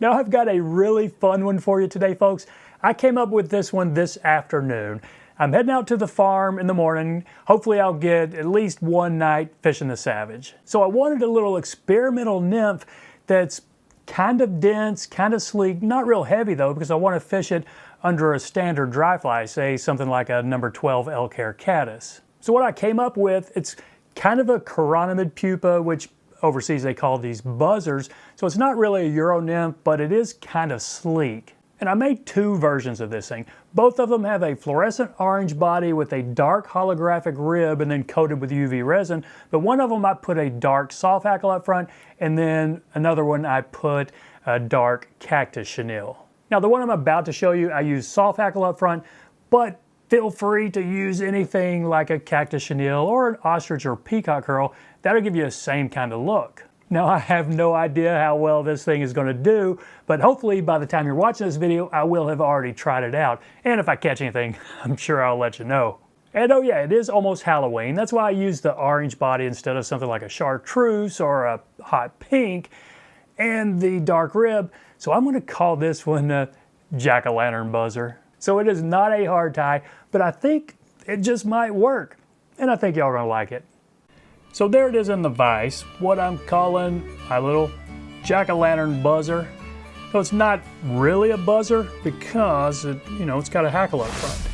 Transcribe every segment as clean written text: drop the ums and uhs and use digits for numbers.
Now I've got a really fun one for you today, folks. I came up with this one this afternoon. I'm heading out to the farm in the morning. Hopefully I'll get at least one night fishing the Savage. So I wanted a little experimental nymph that's kind of dense, kind of sleek, not real heavy though, because I want to fish it under a standard dry fly, say something like a number 12 elk hair caddis. So what I came up with, it's kind of a chironomid pupa, which overseas they call these buzzers. So it's not really a Euro nymph, but it is kind of sleek. And I made two versions of this thing. Both of them have a fluorescent orange body with a dark holographic rib and then coated with UV resin. But one of them I put a dark soft hackle up front, and then another one I put a dark cactus chenille. Now the one I'm about to show you, I use soft hackle up front, but feel free to use anything like a cactus chenille or an ostrich or peacock herl. That'll give you the same kind of look. Now I have no idea how well this thing is going to do, but hopefully by the time you're watching this video, I will have already tried it out. And if I catch anything, I'm sure I'll let you know. And oh yeah, it is almost Halloween. That's why I used the orange body instead of something like a chartreuse or a hot pink, and the dark rib. So I'm going to call this one a jack-o'-lantern buzzer. So it is not a hard tie, but I think it just might work. And I think y'all are going to like it. So there it is in the vise, what I'm calling my little jack-o'-lantern buzzer. So it's not really a buzzer because it's got a hackle up front.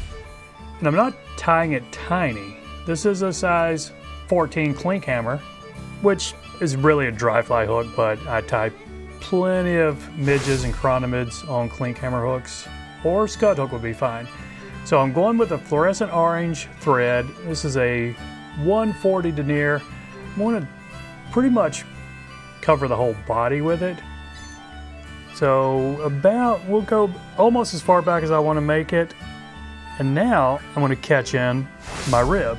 And I'm not tying it tiny. This is a size 14 clink hammer, which is really a dry fly hook, but I tie plenty of midges and chironomids on clink hammer hooks, or scud hook would be fine. So I'm going with a fluorescent orange thread. This is a 140 denier. I want to pretty much cover the whole body with it. So we'll go almost as far back as I want to make it. And now I'm going to catch in my rib.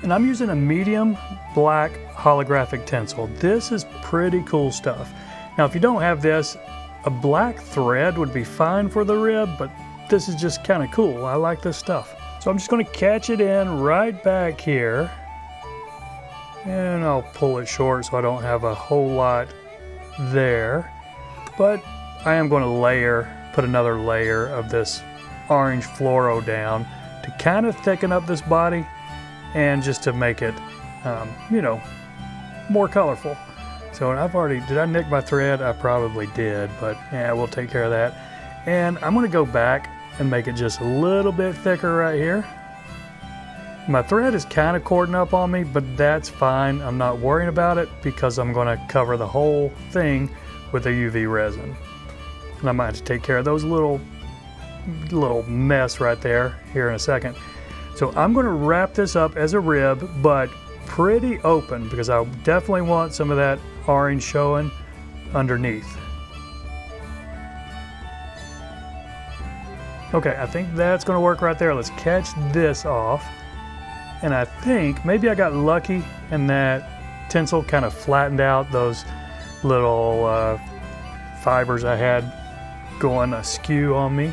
And I'm using a medium black holographic tinsel. This is pretty cool stuff. Now if you don't have this, a black thread would be fine for the rib, but this is just kind of cool. I like this stuff. So I'm just going to catch it in right back here. And I'll pull it short so I don't have a whole lot there. But I am going to put another layer of this orange fluoro down to kind of thicken up this body and just to make it, more colorful. So did I nick my thread? I probably did, but yeah, we'll take care of that. And I'm going to go back and make it just a little bit thicker right here. My thread is kind of cording up on me, but that's fine. I'm not worrying about it because I'm going to cover the whole thing with a UV resin. And I might have to take care of those little mess right there here in a second. So I'm going to wrap this up as a rib, but pretty open because I definitely want some of that orange showing underneath. Okay, I think that's going to work right there. Let's catch this off. And I think maybe I got lucky and that tinsel kind of flattened out those little fibers I had going askew on me.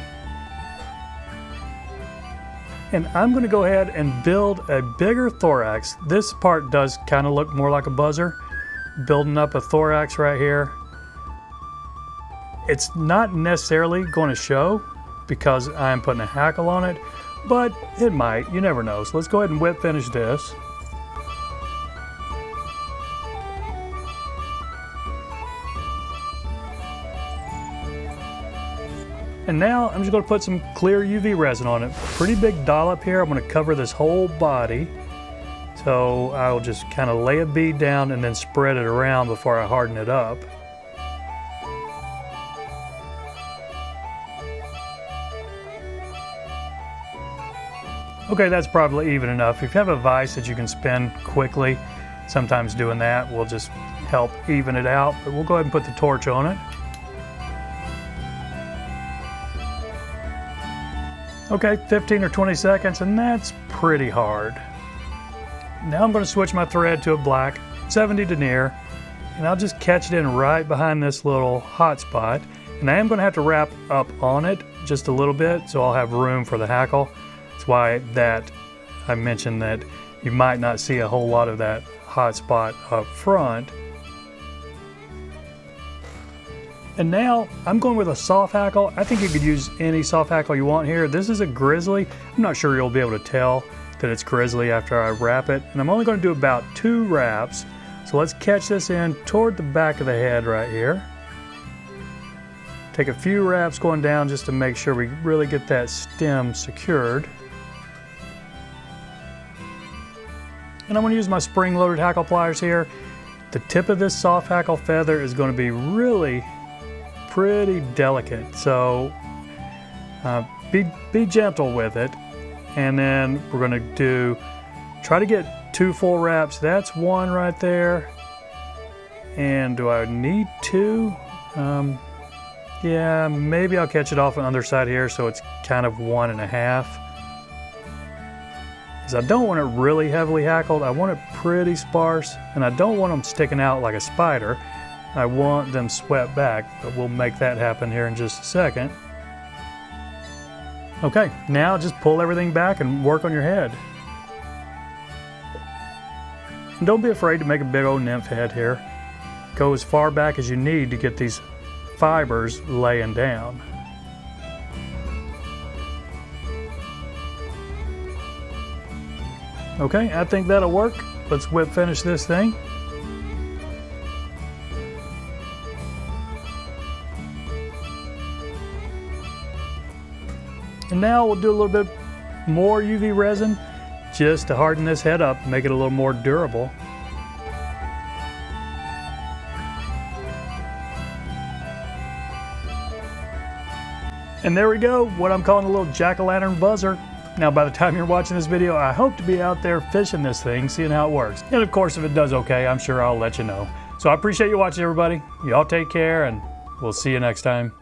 And I'm going to go ahead and build a bigger thorax. This part does kind of look more like a buzzer. Building up a thorax right here. It's not necessarily going to show because I'm putting a hackle on it, but it might, you never know. So let's go ahead and whip finish this. And now I'm just going to put some clear UV resin on it. Pretty big dollop here. I'm going to cover this whole body. So I'll just kind of lay a bead down and then spread it around before I harden it up. Okay, that's probably even enough. If you have a vise that you can spin quickly, sometimes doing that will just help even it out. But we'll go ahead and put the torch on it. Okay, 15 or 20 seconds, and that's pretty hard. Now I'm going to switch my thread to a black 70 denier, and I'll just catch it in right behind this little hot spot. And I am going to have to wrap up on it just a little bit, so I'll have room for the hackle. That's why I mentioned that you might not see a whole lot of that hot spot up front. And now I'm going with a soft hackle. I think you could use any soft hackle you want here. This is a Grizzly. I'm not sure you'll be able to tell that it's Grizzly after I wrap it. And I'm only going to do about 2 wraps. So let's catch this in toward the back of the head right here. Take a few wraps going down just to make sure we really get that stem secured. And I'm going to use my spring-loaded hackle pliers here. The tip of this soft hackle feather is going to be really pretty delicate, so be gentle with it. And then we're going to try to get 2 full wraps. That's 1 right there. And do I need 2? Yeah, maybe I'll catch it off on the underside here so it's kind of 1.5. Because I don't want it really heavily hackled. I want it pretty sparse, and I don't want them sticking out like a spider. I want them swept back, but we'll make that happen here in just a second. Okay, now just pull everything back and work on your head. And don't be afraid to make a big old nymph head here. Go as far back as you need to get these fibers laying down. Okay, I think that'll work. Let's whip finish this thing. And now we'll do a little bit more UV resin just to harden this head up, make it a little more durable. And there we go, what I'm calling a little jack-o'-lantern buzzer. Now by the time you're watching this video, I hope to be out there fishing this thing, seeing how it works. And of course, if it does okay, I'm sure I'll let you know. So I appreciate you watching, everybody. Y'all take care, and we'll see you next time.